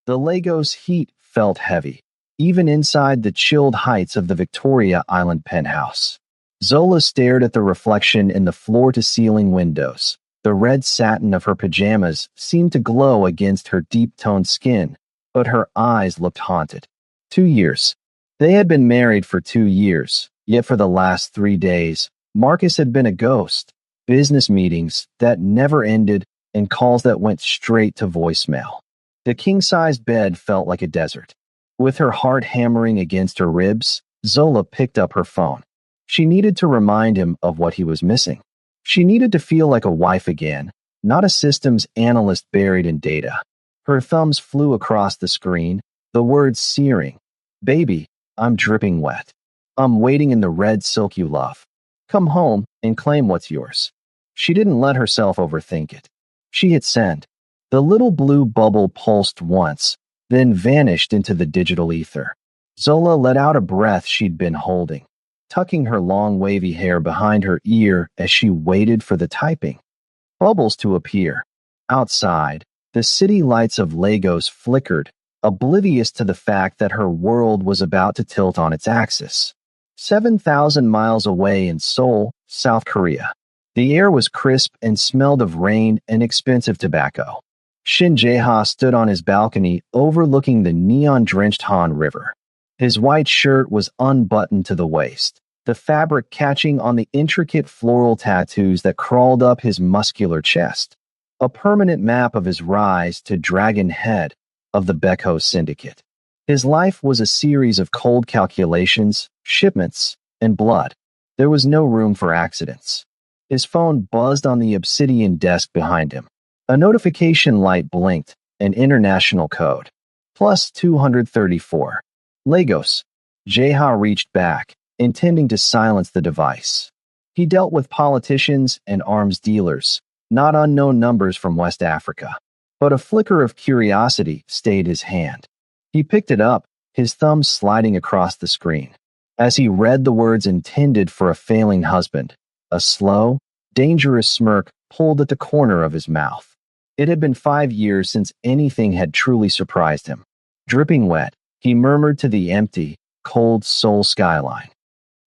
The Lagos heat felt heavy, even inside the chilled heights of the Victoria Island penthouse. Zola stared at the reflection in the floor-to-ceiling windows. The red satin of her pajamas seemed to glow against her deep-toned skin, but her eyes looked haunted. 2 years. They had been married for 2 years, yet for the last 3 days, Marcus had been a ghost. Business meetings that never ended and calls that went straight to voicemail. The king-sized bed felt like a desert. With her heart hammering against her ribs, Zola picked up her phone. She needed to remind him of what he was missing. She needed to feel like a wife again, not a systems analyst buried in data. Her thumbs flew across the screen, the words searing. "Baby, I'm dripping wet. I'm waiting in the red silk you love. Come home and claim what's yours." She didn't let herself overthink it. She hit send. The little blue bubble pulsed once, then vanished into the digital ether. Zola let out a breath she'd been holding, tucking her long wavy hair behind her ear as she waited for the typing. Bubbles to appear. Outside, the city lights of Lagos flickered, oblivious to the fact that her world was about to tilt on its axis. 7,000 miles away in Seoul, South Korea, the air was crisp and smelled of rain and expensive tobacco. Shin Jae-ha stood on his balcony overlooking the neon-drenched Han River. His white shirt was unbuttoned to the waist, the fabric catching on the intricate floral tattoos that crawled up his muscular chest, a permanent map of his rise to Dragon Head of the Beko Syndicate. His life was a series of cold calculations, shipments, and blood. There was no room for accidents. His phone buzzed on the obsidian desk behind him. A notification light blinked, an international code. Plus 234. Lagos. Jae-ha reached back, intending to silence the device. He dealt with politicians and arms dealers, not unknown numbers from West Africa. But a flicker of curiosity stayed his hand. He picked it up, his thumb sliding across the screen. As he read the words intended for a failing husband, a slow, dangerous smirk pulled at the corner of his mouth. It had been 5 years since anything had truly surprised him. Dripping wet, he murmured to the empty, cold Seoul skyline.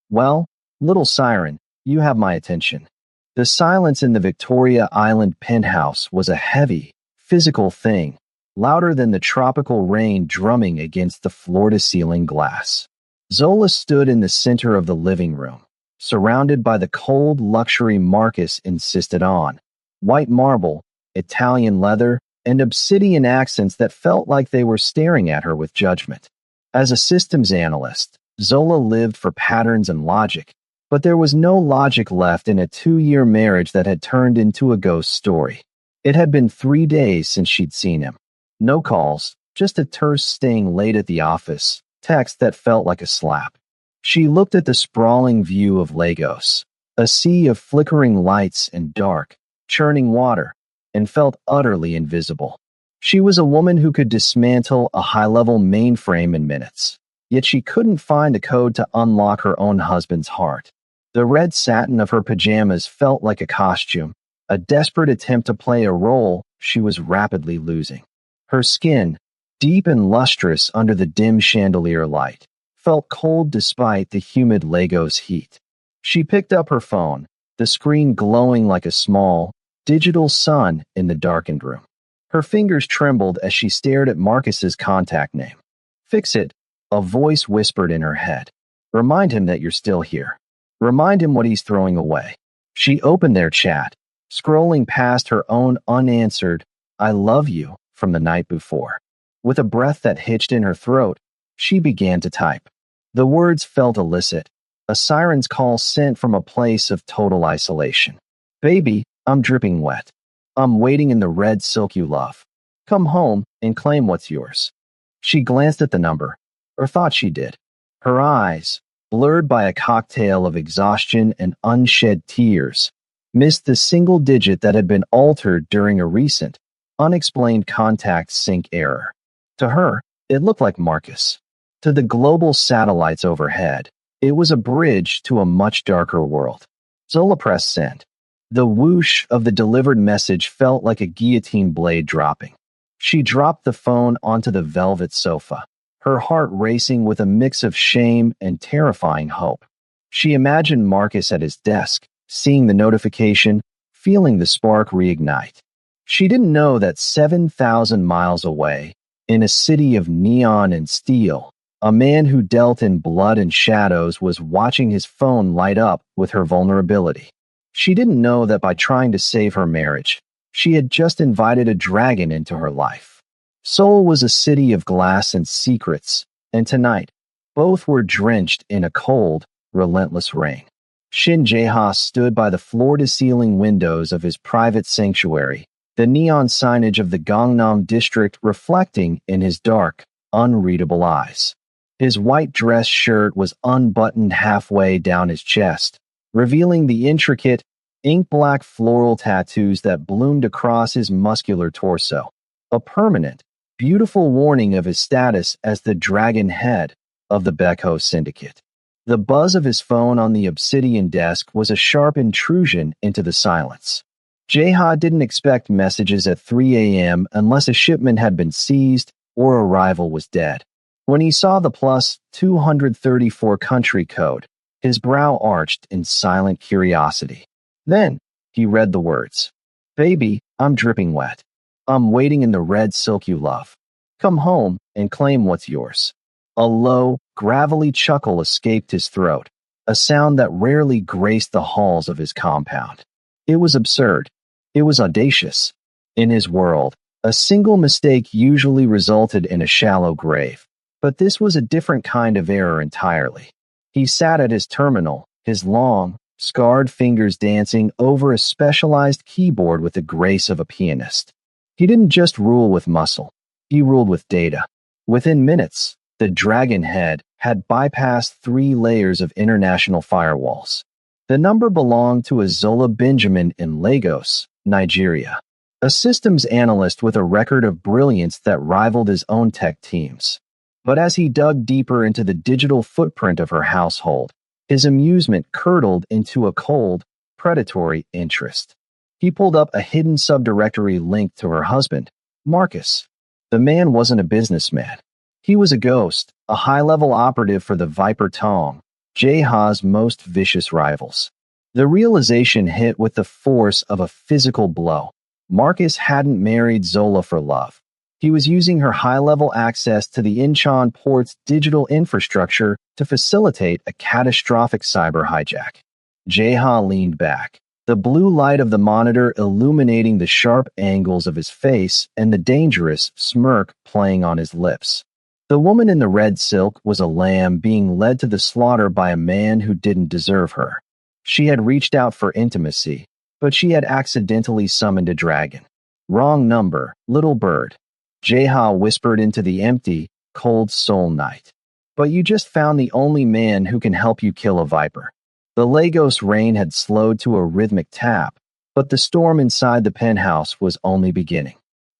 "Well, little siren, you have my attention." The silence in the Victoria Island penthouse was a heavy, physical thing, louder than the tropical rain drumming against the floor-to-ceiling glass. Zola stood in the center of the living room, surrounded by the cold luxury Marcus insisted on. White marble, Italian leather, and obsidian accents that felt like they were staring at her with judgment. As a systems analyst, Zola lived for patterns and logic, but there was no logic left in a 2-year marriage that had turned into a ghost story. It had been 3 days since she'd seen him. No calls, just a terse sting late at the office, text that felt like a slap. She looked at the sprawling view of Lagos, a sea of flickering lights and dark, churning water, and felt utterly invisible. She was a woman who could dismantle a high-level mainframe in minutes, yet she couldn't find a code to unlock her own husband's heart. The red satin of her pajamas felt like a costume, a desperate attempt to play a role she was rapidly losing. Her skin, deep and lustrous under the dim chandelier light, felt cold despite the humid Lagos heat. She picked up her phone, the screen glowing like a small, digital sun in the darkened room. Her fingers trembled as she stared at Marcus's contact name. "Fix it," a voice whispered in her head. "Remind him that you're still here. Remind him what he's throwing away." She opened their chat, scrolling past her own unanswered "I love you" from the night before. With a breath that hitched in her throat, she began to type. The words felt illicit, a siren's call sent from a place of total isolation. "Baby, I'm dripping wet. I'm waiting in the red silk you love. Come home and claim what's yours." She glanced at the number, or thought she did. Her eyes, blurred by a cocktail of exhaustion and unshed tears, missed the single digit that had been altered during a recent, unexplained contact sync error. To her, it looked like Marcus. To the global satellites overhead, it was a bridge to a much darker world. Zola pressed send. The whoosh of the delivered message felt like a guillotine blade dropping. She dropped the phone onto the velvet sofa, her heart racing with a mix of shame and terrifying hope. She imagined Marcus at his desk, seeing the notification, feeling the spark reignite. She didn't know that 7,000 miles away, in a city of neon and steel, a man who dealt in blood and shadows was watching his phone light up with her vulnerability. She didn't know that by trying to save her marriage, she had just invited a dragon into her life. Seoul was a city of glass and secrets, and tonight, both were drenched in a cold, relentless rain. Shin Jae-ha stood by the floor-to-ceiling windows of his private sanctuary, the neon signage of the Gangnam district reflecting in his dark, unreadable eyes. His white dress shirt was unbuttoned halfway down his chest, revealing the intricate, ink-black floral tattoos that bloomed across his muscular torso, a permanent, beautiful warning of his status as the dragon head of the Baekho Syndicate. The buzz of his phone on the obsidian desk was a sharp intrusion into the silence. Jae-ha didn't expect messages at 3 a.m. unless a shipment had been seized or a rival was dead. When he saw the plus 234 country code, his brow arched in silent curiosity. Then, he read the words. Baby, I'm dripping wet. I'm waiting in the red silk you love. Come home and claim what's yours. A low, gravelly chuckle escaped his throat, a sound that rarely graced the halls of his compound. It was absurd. It was audacious. In his world, a single mistake usually resulted in a shallow grave. But this was a different kind of error entirely. He sat at his terminal, his long, scarred fingers dancing over a specialized keyboard with the grace of a pianist. He didn't just rule with muscle. He ruled with data. Within minutes, the dragon head had bypassed 3 layers of international firewalls. The number belonged to a Zola Benjamin in Lagos, Nigeria, a systems analyst with a record of brilliance that rivaled his own tech teams. But as he dug deeper into the digital footprint of her household, his amusement curdled into a cold, predatory interest. He pulled up a hidden subdirectory linked to her husband, Marcus. The man wasn't a businessman. He was a ghost, a high-level operative for the Viper Tong, Jae-ha's most vicious rivals. The realization hit with the force of a physical blow. Marcus hadn't married Zola for love. He was using her high-level access to the Incheon port's digital infrastructure to facilitate a catastrophic cyber hijack. Jae-ha leaned back, the blue light of the monitor illuminating the sharp angles of his face and the dangerous smirk playing on his lips. The woman in the red silk was a lamb being led to the slaughter by a man who didn't deserve her. She had reached out for intimacy, but she had accidentally summoned a dragon. Wrong number, little bird. Jae-ha whispered into the empty, cold soul night. But you just found the only man who can help you kill a viper. The Lagos rain had slowed to a rhythmic tap, but the storm inside the penthouse was only beginning.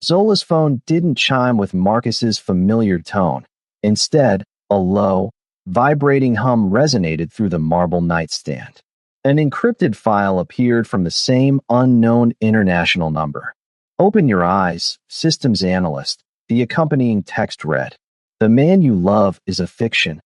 Zola's phone didn't chime with Marcus's familiar tone. Instead, a low, vibrating hum resonated through the marble nightstand. An encrypted file appeared from the same unknown international number. Open your eyes, systems analyst, the accompanying text read. The man you love is a fiction.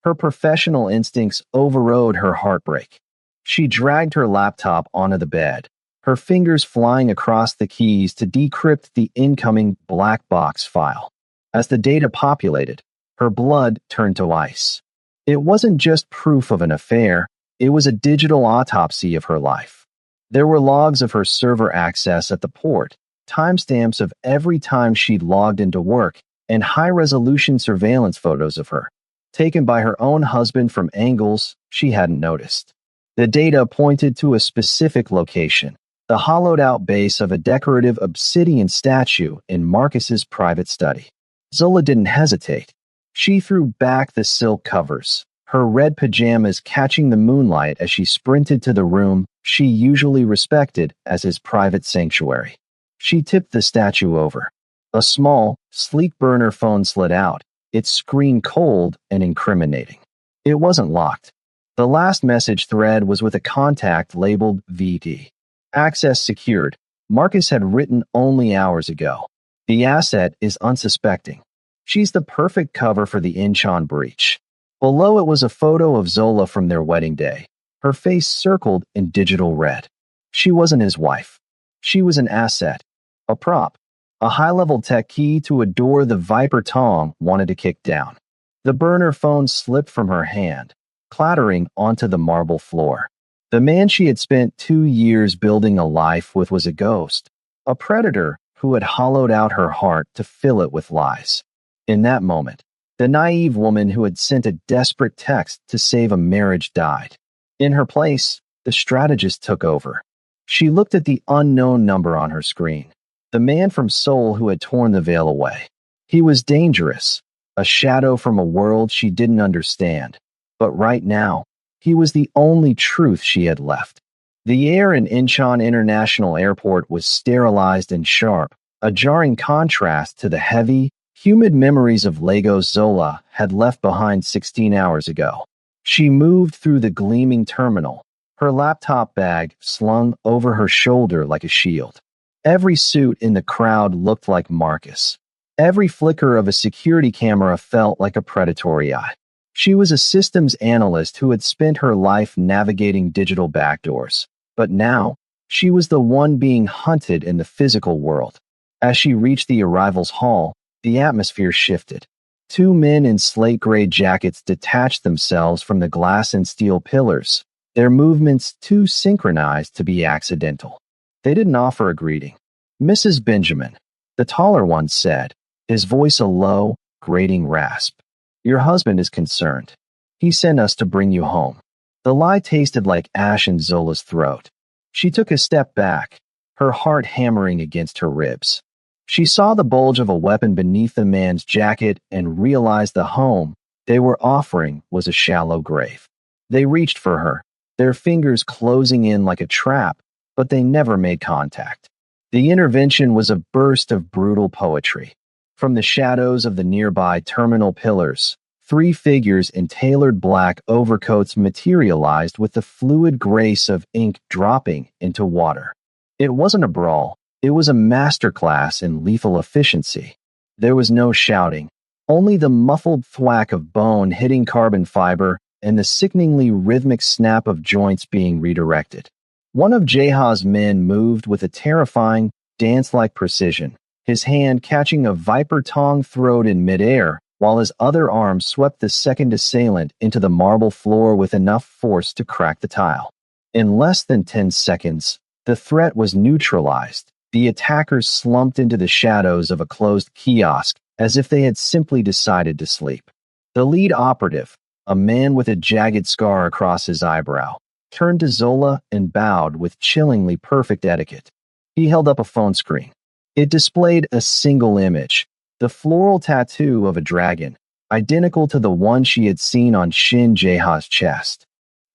Her professional instincts overrode her heartbreak. She dragged her laptop onto the bed, her fingers flying across the keys to decrypt the incoming black box file. As the data populated, her blood turned to ice. It wasn't just proof of an affair, it was a digital autopsy of her life. There were logs of her server access at the port, timestamps of every time she'd logged into work, and high-resolution surveillance photos of her, taken by her own husband from angles she hadn't noticed. The data pointed to a specific location, the hollowed-out base of a decorative obsidian statue in Marcus's private study. Zola didn't hesitate. She threw back the silk covers, her red pajamas catching the moonlight as she sprinted to the room she usually respected as his private sanctuary. She tipped the statue over. A small, sleek burner phone slid out, its screen cold and incriminating. It wasn't locked. The last message thread was with a contact labeled VD. Access secured. Marcus had written only hours ago. The asset is unsuspecting. She's the perfect cover for the Incheon breach. Below it was a photo of Zola from their wedding day, her face circled in digital red. She wasn't his wife. She was an asset, a prop, a high-level tech key to a door the Viper Tong wanted to kick down. The burner phone slipped from her hand, clattering onto the marble floor. The man she had spent 2 years building a life with was a ghost, a predator who had hollowed out her heart to fill it with lies. In that moment, the naive woman who had sent a desperate text to save a marriage died. In her place, the strategist took over. She looked at the unknown number on her screen, the man from Seoul who had torn the veil away. He was dangerous, a shadow from a world she didn't understand. But right now, he was the only truth she had left. The air in Incheon International Airport was sterilized and sharp, a jarring contrast to the heavy, humid memories of Lagos Zola had left behind 16 hours ago. She moved through the gleaming terminal, her laptop bag slung over her shoulder like a shield. Every suit in the crowd looked like Marcus. Every flicker of a security camera felt like a predatory eye. She was a systems analyst who had spent her life navigating digital backdoors. But now, she was the one being hunted in the physical world. As she reached the arrivals hall, the atmosphere shifted. 2 men in slate-gray jackets detached themselves from the glass and steel pillars, their movements too synchronized to be accidental. They didn't offer a greeting. "Mrs. Benjamin," the taller one said, his voice a low, grating rasp. "Your husband is concerned. He sent us to bring you home." The lie tasted like ash in Zola's throat. She took a step back, her heart hammering against her ribs. She saw the bulge of a weapon beneath the man's jacket and realized the home they were offering was a shallow grave. They reached for her, their fingers closing in like a trap, but they never made contact. The intervention was a burst of brutal poetry. From the shadows of the nearby terminal pillars, 3 figures in tailored black overcoats materialized with the fluid grace of ink dropping into water. It wasn't a brawl, it was a masterclass in lethal efficiency. There was no shouting, only the muffled thwack of bone hitting carbon fiber and the sickeningly rhythmic snap of joints being redirected. One of Jaha's men moved with a terrifying, dance-like precision, his hand catching a Viper Tong throat in midair, while his other arm swept the second assailant into the marble floor with enough force to crack the tile. In less than 10 seconds, the threat was neutralized. The attackers slumped into the shadows of a closed kiosk as if they had simply decided to sleep. The lead operative, a man with a jagged scar across his eyebrow, turned to Zola and bowed with chillingly perfect etiquette. He held up a phone screen. It displayed a single image, the floral tattoo of a dragon, identical to the one she had seen on Shin Jaeha's chest.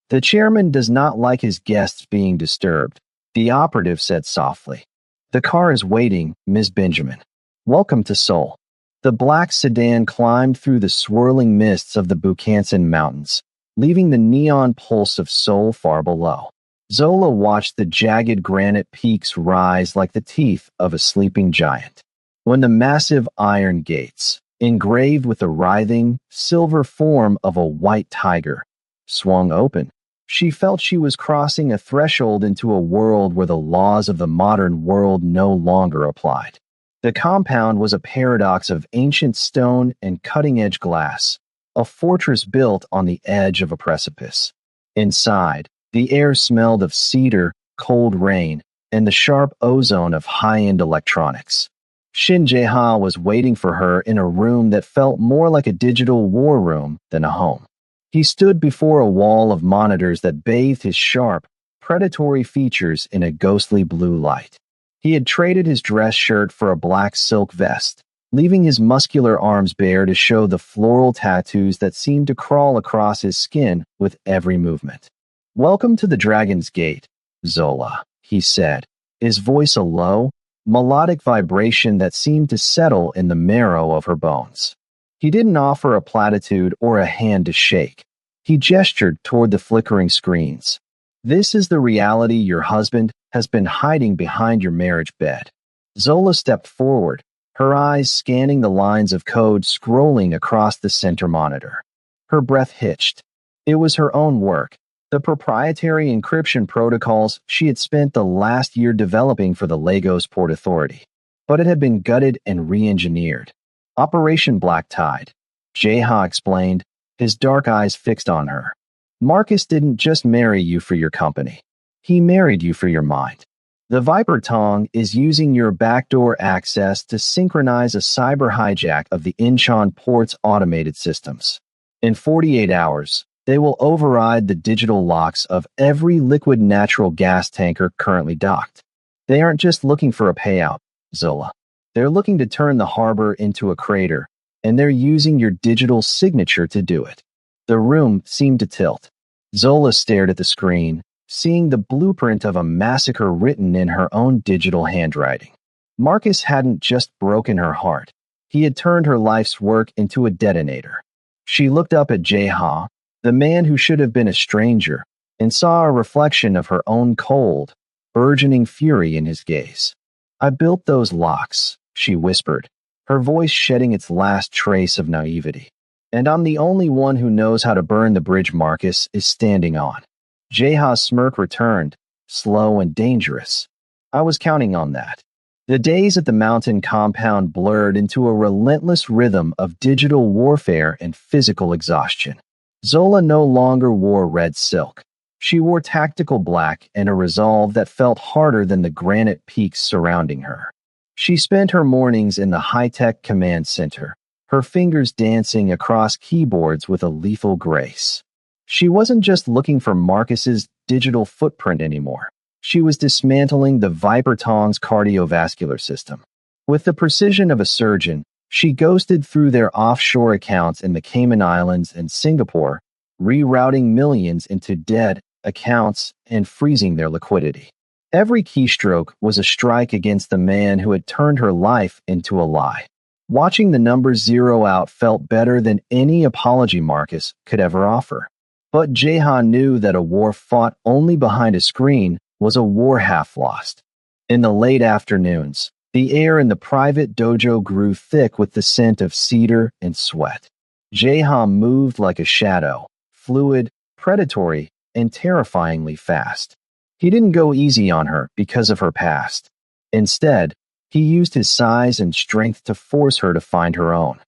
"The chairman does not like his guests being disturbed," the operative said softly. "The car is waiting, Ms. Benjamin. Welcome to Seoul." The black sedan climbed through the swirling mists of the Bukhansan Mountains, leaving the neon pulse of Seoul far below. Zola watched the jagged granite peaks rise like the teeth of a sleeping giant. When the massive iron gates, engraved with the writhing, silver form of a white tiger, swung open, she felt she was crossing a threshold into a world where the laws of the modern world no longer applied. The compound was a paradox of ancient stone and cutting-edge glass, a fortress built on the edge of a precipice. Inside, the air smelled of cedar, cold rain, and the sharp ozone of high-end electronics. Shin Jae-ha was waiting for her in a room that felt more like a digital war room than a home. He stood before a wall of monitors that bathed his sharp, predatory features in a ghostly blue light. He had traded his dress shirt for a black silk vest, leaving his muscular arms bare to show the floral tattoos that seemed to crawl across his skin with every movement. "Welcome to the Dragon's Gate, Zola," he said, his voice a low, melodic vibration that seemed to settle in the marrow of her bones. He didn't offer a platitude or a hand to shake. He gestured toward the flickering screens. "This is the reality your husband has been hiding behind your marriage bed." Zola stepped forward, her eyes scanning the lines of code scrolling across the center monitor. Her breath hitched. It was her own work, the proprietary encryption protocols she had spent the last year developing for the Lagos Port Authority. But it had been gutted and re-engineered. Operation Black Tide, Jeha explained, his dark eyes fixed on her. Marcus didn't just marry you for your company. He married you for your mind. The Viper Tong is using your backdoor access to synchronize a cyber hijack of the Incheon port's automated systems. In 48 hours, they will override the digital locks of every liquid natural gas tanker currently docked. They aren't just looking for a payout, Zola. They're looking to turn the harbor into a crater, and they're using your digital signature to do it. The room seemed to tilt. Zola stared at the screen, seeing the blueprint of a massacre written in her own digital handwriting. Marcus hadn't just broken her heart. He had turned her life's work into a detonator. She looked up at Jeha, the man who should have been a stranger, and saw a reflection of her own cold, burgeoning fury in his gaze. I built those locks, she whispered, her voice shedding its last trace of naivety. And I'm the only one who knows how to burn the bridge Marcus is standing on. Jeha's smirk returned, slow and dangerous. I was counting on that. The days at the mountain compound blurred into a relentless rhythm of digital warfare and physical exhaustion. Zola no longer wore red silk. She wore tactical black and a resolve that felt harder than the granite peaks surrounding her. She spent her mornings in the high-tech command center, her fingers dancing across keyboards with a lethal grace. She wasn't just looking for Marcus's digital footprint anymore. She was dismantling the Viper Tong's cardiovascular system. With the precision of a surgeon, she ghosted through their offshore accounts in the Cayman Islands and Singapore, rerouting millions into dead accounts and freezing their liquidity. Every keystroke was a strike against the man who had turned her life into a lie. Watching the numbers zero out felt better than any apology Marcus could ever offer. But Jehan knew that a war fought only behind a screen was a war half lost. In the late afternoons, the air in the private dojo grew thick with the scent of cedar and sweat. Jehan moved like a shadow, fluid, predatory, and terrifyingly fast. He didn't go easy on her because of her past. Instead, he used his size and strength to force her to find her own.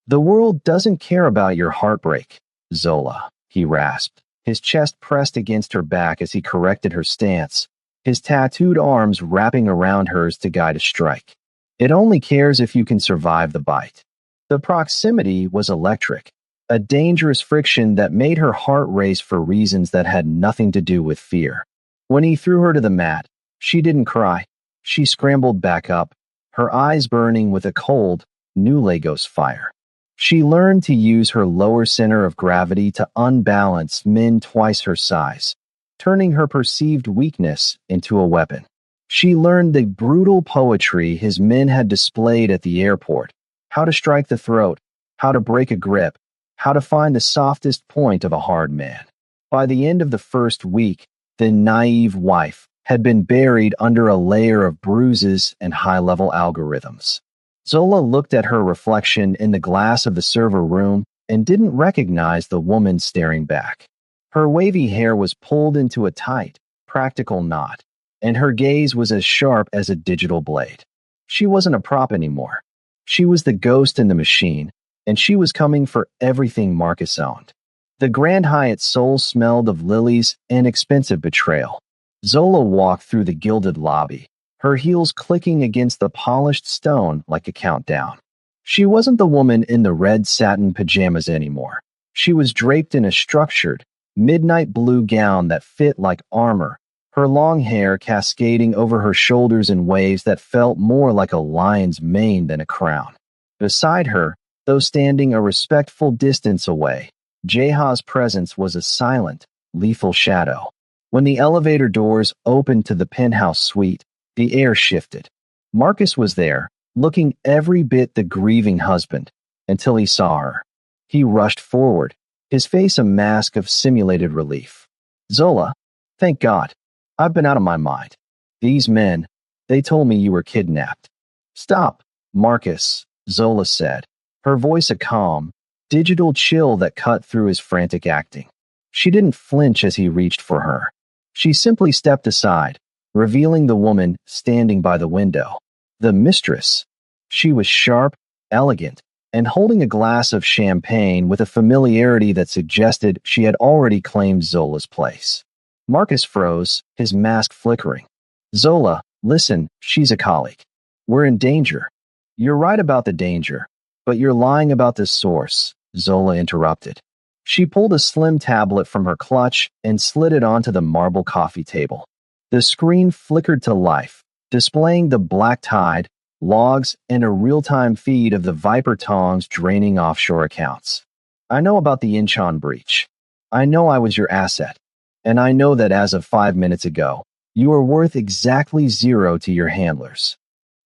The world doesn't care about your heartbreak, Zola, he rasped, his chest pressed against her back as he corrected her stance, his tattooed arms wrapping around hers to guide a strike. It only cares if you can survive the bite. The proximity was electric, a dangerous friction that made her heart race for reasons that had nothing to do with fear. When he threw her to the mat, she didn't cry. She scrambled back up, her eyes burning with a cold, new Lagos fire. She learned to use her lower center of gravity to unbalance men twice her size, turning her perceived weakness into a weapon. She learned the brutal poetry his men had displayed at the airport, how to strike the throat, how to break a grip, how to find the softest point of a hard man. By the end of the first week, the naive wife had been buried under a layer of bruises and high-level algorithms. Zola looked at her reflection in the glass of the server room and didn't recognize the woman staring back. Her wavy hair was pulled into a tight, practical knot, and her gaze was as sharp as a digital blade. She wasn't a prop anymore. She was the ghost in the machine, and she was coming for everything Marcus owned. The Grand Hyatt soul smelled of lilies and expensive betrayal. Zola walked through the gilded lobby, her heels clicking against the polished stone like a countdown. She wasn't the woman in the red satin pajamas anymore. She was draped in a structured, midnight blue gown that fit like armor, her long hair cascading over her shoulders in waves that felt more like a lion's mane than a crown. Beside her, though standing a respectful distance away, Jeha's presence was a silent, lethal shadow. When the elevator doors opened to the penthouse suite, the air shifted. Marcus was there, looking every bit the grieving husband, until he saw her. He rushed forward, his face a mask of simulated relief. Zola, thank God. I've been out of my mind. These men, they told me you were kidnapped. Stop, Marcus, Zola said, her voice a calm, digital chill that cut through his frantic acting. She didn't flinch as he reached for her. She simply stepped aside, revealing the woman standing by the window. The mistress. She was sharp, elegant, and holding a glass of champagne with a familiarity that suggested she had already claimed Zola's place. Marcus froze, his mask flickering. Zola, listen, she's a colleague. We're in danger. You're right about the danger, but you're lying about the source, Zola interrupted. She pulled a slim tablet from her clutch and slid it onto the marble coffee table. The screen flickered to life, displaying the black tide, logs, and a real-time feed of the Viper Tongs draining offshore accounts. I know about the Incheon breach. I know I was your asset. And I know that as of 5 minutes ago, you are worth exactly 0 to your handlers.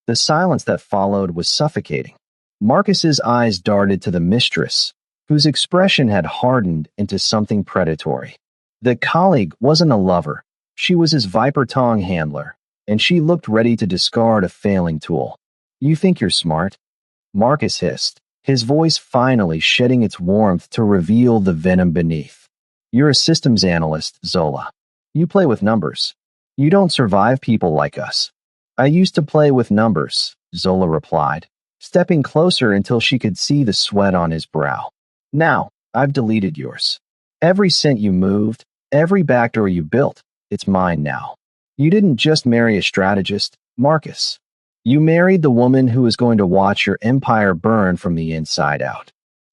The silence that followed was suffocating. Marcus's eyes darted to the mistress, whose expression had hardened into something predatory. The colleague wasn't a lover. She was his Viper Tong handler, and she looked ready to discard a failing tool. You think you're smart? Marcus hissed, his voice finally shedding its warmth to reveal the venom beneath. You're a systems analyst, Zola. You play with numbers. You don't survive people like us. I used to play with numbers, Zola replied, stepping closer until she could see the sweat on his brow. Now, I've deleted yours. Every cent you moved, every backdoor you built, it's mine now. You didn't just marry a strategist, Marcus. You married the woman who is going to watch your empire burn from the inside out.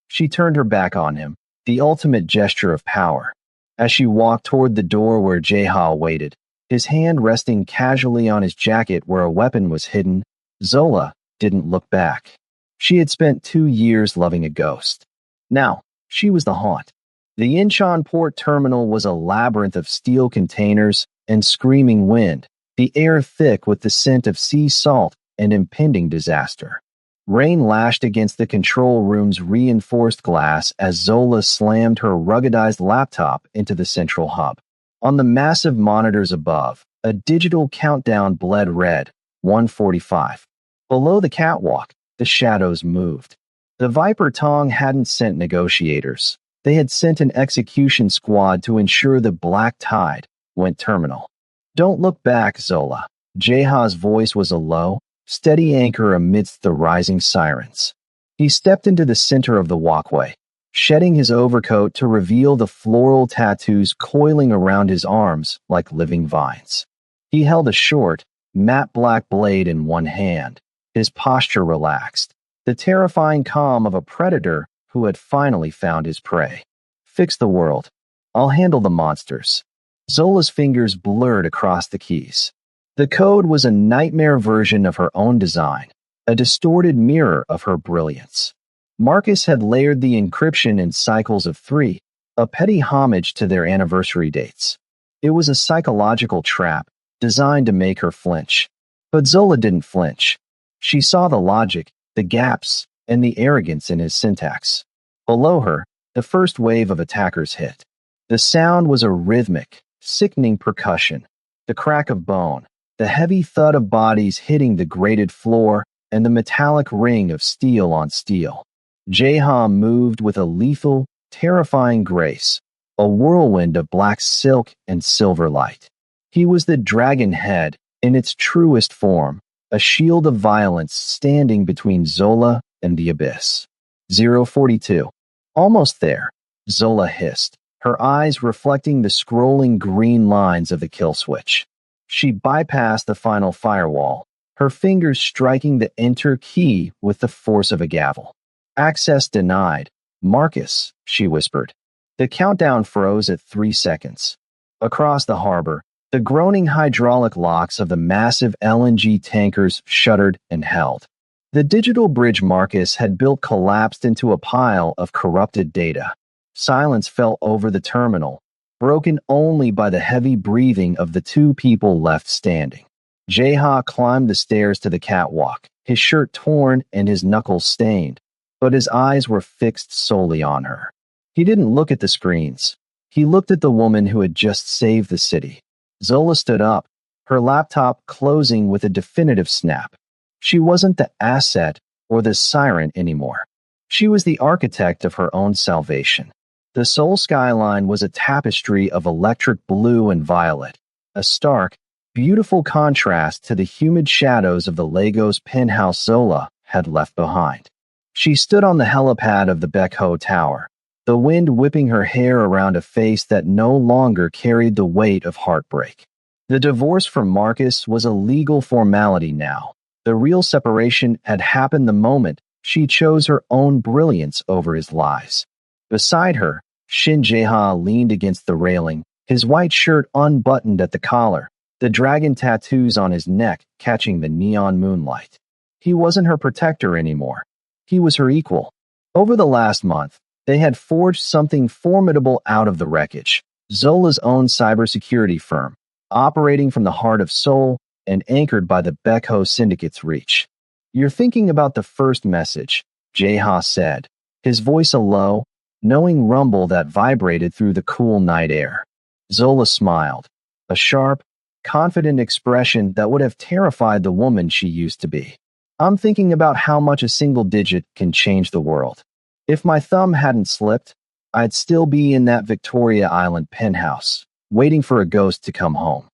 She turned her back on him, the ultimate gesture of power. As she walked toward the door where Jaha waited, his hand resting casually on his jacket where a weapon was hidden, Zola didn't look back. She had spent 2 years loving a ghost. Now, she was the haunt. The Incheon port terminal was a labyrinth of steel containers and screaming wind, the air thick with the scent of sea salt and impending disaster. Rain lashed against the control room's reinforced glass as Zola slammed her ruggedized laptop into the central hub. On the massive monitors above, a digital countdown bled red, 1:45. Below the catwalk, the shadows moved. The Viper Tong hadn't sent negotiators. They had sent an execution squad to ensure the black tide went terminal. Don't look back, Zola. Jaha's voice was a low, steady anchor amidst the rising sirens. He stepped into the center of the walkway, shedding his overcoat to reveal the floral tattoos coiling around his arms like living vines. He held a short, matte black blade in one hand, his posture relaxed, the terrifying calm of a predator who had finally found his prey. Fix the world. I'll handle the monsters. Zola's fingers blurred across the keys. The code was a nightmare version of her own design, a distorted mirror of her brilliance. Marcus had layered the encryption in cycles of 3, a petty homage to their anniversary dates. It was a psychological trap designed to make her flinch. But Zola didn't flinch. She saw the logic, the gaps, and the arrogance in his syntax. Below her, the first wave of attackers hit. The sound was a rhythmic, sickening percussion, the crack of bone, the heavy thud of bodies hitting the grated floor, and the metallic ring of steel on steel. Jaha moved with a lethal, terrifying grace, a whirlwind of black silk and silver light. He was the dragon head in its truest form, a shield of violence standing between Zola and the abyss. 042. Almost there, Zola hissed, her eyes reflecting the scrolling green lines of the kill switch. She bypassed the final firewall, her fingers striking the enter key with the force of a gavel. Access denied. Marcus, she whispered. The countdown froze at 3 seconds. Across the harbor, the groaning hydraulic locks of the massive LNG tankers shuddered and held. The digital bridge Marcus had built collapsed into a pile of corrupted data. Silence fell over the terminal, broken only by the heavy breathing of the 2 people left standing. Jaha climbed the stairs to the catwalk, his shirt torn and his knuckles stained, but his eyes were fixed solely on her. He didn't look at the screens. He looked at the woman who had just saved the city. Zola stood up, her laptop closing with a definitive snap. She wasn't the asset or the siren anymore. She was the architect of her own salvation. The Seoul skyline was a tapestry of electric blue and violet, a stark, beautiful contrast to the humid shadows of the Lagos penthouse Zola had left behind. She stood on the helipad of the Baekho Tower, the wind whipping her hair around a face that no longer carried the weight of heartbreak. The divorce from Marcus was a legal formality now. The real separation had happened the moment she chose her own brilliance over his lies. Beside her, Shin Jae-ha leaned against the railing, his white shirt unbuttoned at the collar, the dragon tattoos on his neck catching the neon moonlight. He wasn't her protector anymore. He was her equal. Over the last month, they had forged something formidable out of the wreckage. Zola's own cybersecurity firm, operating from the heart of Seoul and anchored by the Baekho Syndicate's reach. "You're thinking about the first message," Jae-ha said, his voice a low, knowing rumble that vibrated through the cool night air. Zola smiled, a sharp, confident expression that would have terrified the woman she used to be. "I'm thinking about how much a single digit can change the world. If my thumb hadn't slipped, I'd still be in that Victoria Island penthouse, waiting for a ghost to come home."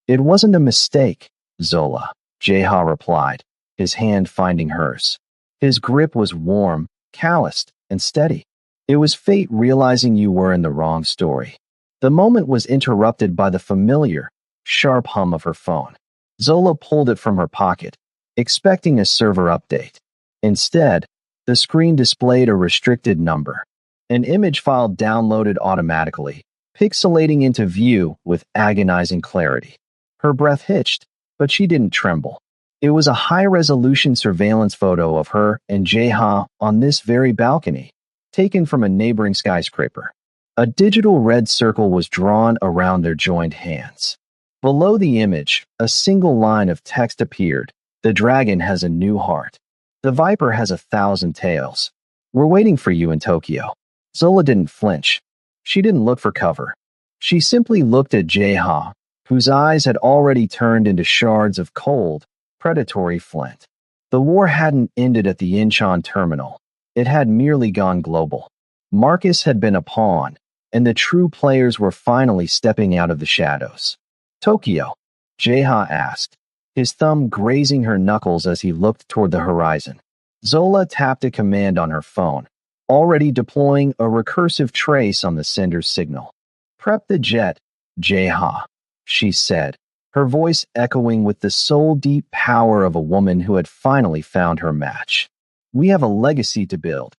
"It wasn't a mistake, Zola," Jae-ha replied, his hand finding hers. His grip was warm, calloused, and steady. "It was fate realizing you were in the wrong story." The moment was interrupted by the familiar, sharp hum of her phone. Zola pulled it from her pocket, expecting a server update. Instead, the screen displayed a restricted number. An image file downloaded automatically, pixelating into view with agonizing clarity. Her breath hitched, but she didn't tremble. It was a high-resolution surveillance photo of her and Jae-ha on this very balcony, taken from a neighboring skyscraper. A digital red circle was drawn around their joined hands. Below the image, a single line of text appeared. "The dragon has a new heart. The viper has 1,000 tails. We're waiting for you in Tokyo." Zola didn't flinch. She didn't look for cover. She simply looked at Jae-ha, whose eyes had already turned into shards of cold, predatory flint. The war hadn't ended at the Incheon terminal. It had merely gone global. Marcus had been a pawn, and the true players were finally stepping out of the shadows. "Tokyo?" Jae-ha asked, his thumb grazing her knuckles as he looked toward the horizon. Zola tapped a command on her phone, already deploying a recursive trace on the sender's signal. "Prep the jet, Jae-ha," she said, her voice echoing with the soul-deep power of a woman who had finally found her match. "We have a legacy to build,